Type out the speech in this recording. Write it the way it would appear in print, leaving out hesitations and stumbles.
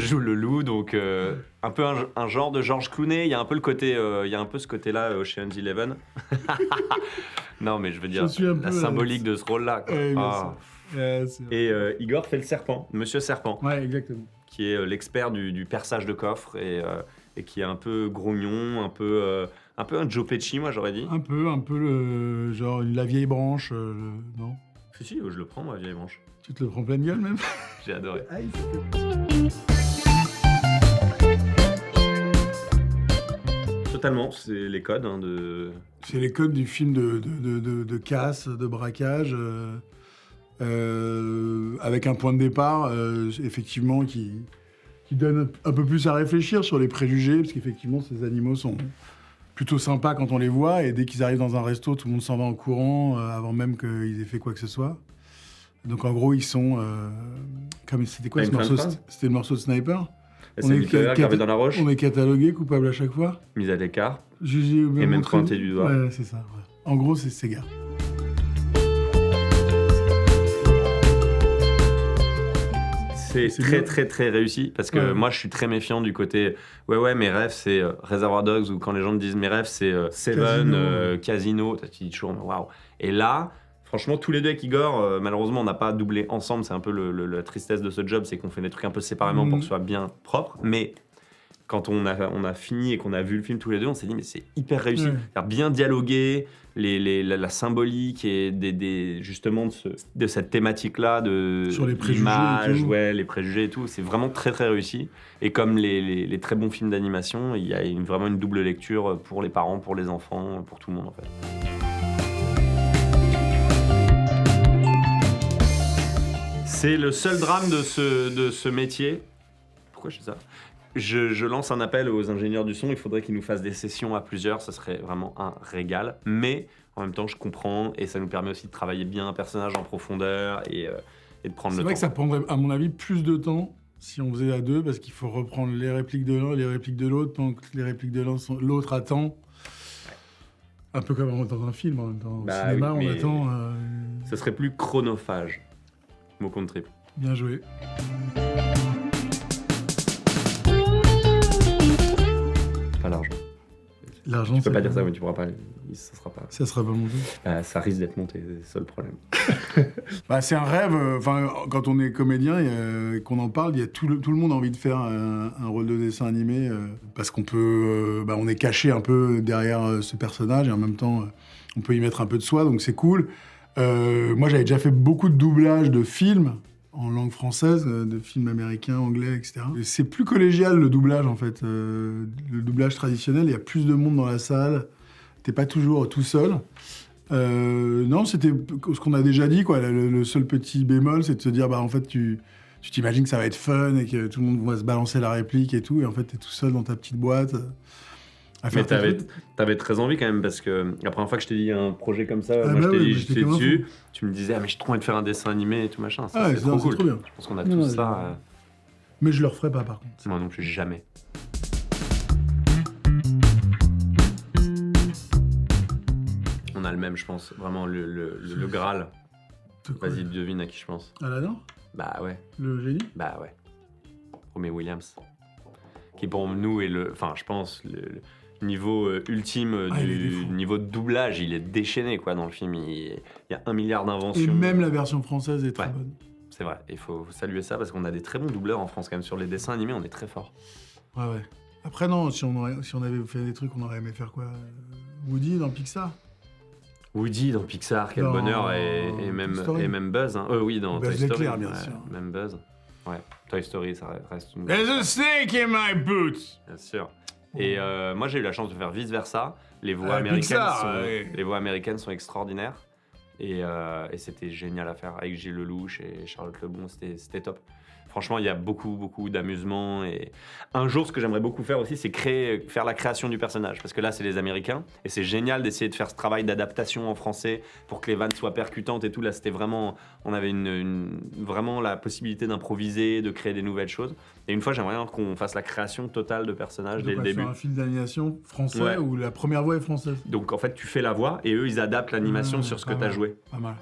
joue le loup, donc un peu un genre de George Clooney. Il y a un peu le côté, il y a un peu ce côté-là Ocean's Eleven. Non, mais je veux dire la symbolique de ce rôle-là. Quoi. Et Igor fait le serpent, Monsieur Serpent. Ouais, exactement. Qui est l'expert du perçage de coffres et qui est un peu grognon, un peu un Joe Pesci, moi j'aurais dit. Un peu genre la vieille branche, non? Si, je le prends, moi, vieille branche. Tu te le prends pleine gueule même? J'ai adoré. Totalement, c'est les codes de... C'est les codes du film de casse, de braquage, avec un point de départ, effectivement, qui donne un peu plus à réfléchir sur les préjugés, parce qu'effectivement, ces animaux sont plutôt sympas quand on les voit, et dès qu'ils arrivent dans un resto, tout le monde s'en va en courant, avant même qu'ils aient fait quoi que ce soit. Donc en gros, ils sont... comme c'était quoi ce morceau? C'était le morceau de Sniper. C'est Nicolas gravé dans la roche. On est catalogué, coupable à chaque fois. Mise à l'écart. Jugé et même pointé du doigt. Ouais, c'est ça. Ouais. En gros, c'est ces gars. C'est très, très, très réussi parce que moi, je suis très méfiant du côté ouais, mes rêves, c'est Reservoir Dogs, ou quand les gens me disent mes rêves, c'est Seven, Casino. Tu dis toujours waouh. Et là, franchement, tous les deux avec Igor, malheureusement, on n'a pas doublé ensemble. C'est un peu la tristesse de ce job, c'est qu'on fait des trucs un peu séparément pour que ce soit bien propre. Mais quand on a fini et qu'on a vu le film tous les deux, on s'est dit mais c'est hyper réussi. Bien dialoguer, la symbolique et justement de cette thématique-là sur les préjugés l'image, les préjugés et tout, c'est vraiment très très réussi. Et comme les très bons films d'animation, il y a vraiment une double lecture pour les parents, pour les enfants, pour tout le monde en fait. C'est le seul drame de ce métier. Pourquoi je fais ça ? Je lance un appel aux ingénieurs du son, il faudrait qu'ils nous fassent des sessions à plusieurs, ça serait vraiment un régal. Mais en même temps, je comprends et ça nous permet aussi de travailler bien un personnage en profondeur et de prendre le temps. C'est vrai que ça prendrait, à mon avis, plus de temps si on faisait à deux, parce qu'il faut reprendre les répliques de l'un et les répliques de l'autre, pendant que les répliques de l'autre attend. Un peu comme dans un film, en même temps. Au cinéma, on attend... Ça serait plus chronophage, mot contre triple. Bien joué. Pas l'argent. L'argent, tu peux pas dire ça, mais tu pourras pas. Ça sera pas. Ça sera pas monté. Ça risque d'être monté, c'est ça le problème. C'est un rêve. Quand on est comédien et qu'on en parle, il y a tout le monde a envie de faire un rôle de dessin animé parce qu'on peut. On est caché un peu derrière ce personnage et en même temps, on peut y mettre un peu de soi, donc c'est cool. Moi, j'avais déjà fait beaucoup de doublage de films en langue française, de films américains, anglais, etc. Et c'est plus collégial le doublage en fait. Le doublage traditionnel, il y a plus de monde dans la salle. T'es pas toujours tout seul. Non, c'était ce qu'on a déjà dit, quoi. Le seul petit bémol, c'est de se dire, en fait, tu t'imagines que ça va être fun et que tout le monde va se balancer la réplique et tout, et en fait, t'es tout seul dans ta petite boîte. Mais t'avais très envie quand même, parce que la première fois que je t'ai dit un projet comme ça, moi je t'ai dit j'étais dessus, tu me disais mais j'ai trop envie de faire un dessin animé et tout machin, c'est trop cool. Trop bien. Je pense qu'on a tous ça. Mais je le referai pas par contre. Moi non plus, jamais. On a le même, je pense, vraiment le Graal. Vas-y, devine à qui je pense. Aladdin ? Bah ouais. Le génie ? Bah ouais. Robbie Williams. Qui pour nous est je pense, le niveau ultime du niveau de doublage, il est déchaîné quoi dans le film. Il y a 1 milliard d'inventions. Et même la version française est très bonne. C'est vrai, il faut saluer ça parce qu'on a des très bons doubleurs en France quand même. Sur les dessins animés, on est très fort. Ouais. Après non, si on avait fait des trucs, on aurait aimé faire quoi ? Woody dans Pixar ? Woody dans Pixar, quel bonheur, et même Buzz. Hein. Oui, dans Buzz Toy Story. L'éclair, bien sûr. Même Buzz. Ouais, Toy Story, ça reste une... There's a snake in my boots. Bien sûr. Et moi, j'ai eu la chance de faire vice-versa. Les voix américaines sont extraordinaires. Et c'était génial à faire avec Gilles Lelouch et Charlotte Lebon. C'était top. Franchement, il y a beaucoup, beaucoup d'amusement. Et un jour, ce que j'aimerais beaucoup faire aussi, c'est faire la création du personnage. Parce que là, c'est les Américains. Et c'est génial d'essayer de faire ce travail d'adaptation en français pour que les vannes soient percutantes et tout. Là, c'était vraiment... On avait vraiment la possibilité d'improviser, de créer des nouvelles choses. Et une fois, j'aimerais bien qu'on fasse la création totale de personnages dès le début. Sur un film d'animation français où la première voix est française. Donc, en fait, tu fais la voix et eux, ils adaptent l'animation sur ce que tu as joué. Pas mal.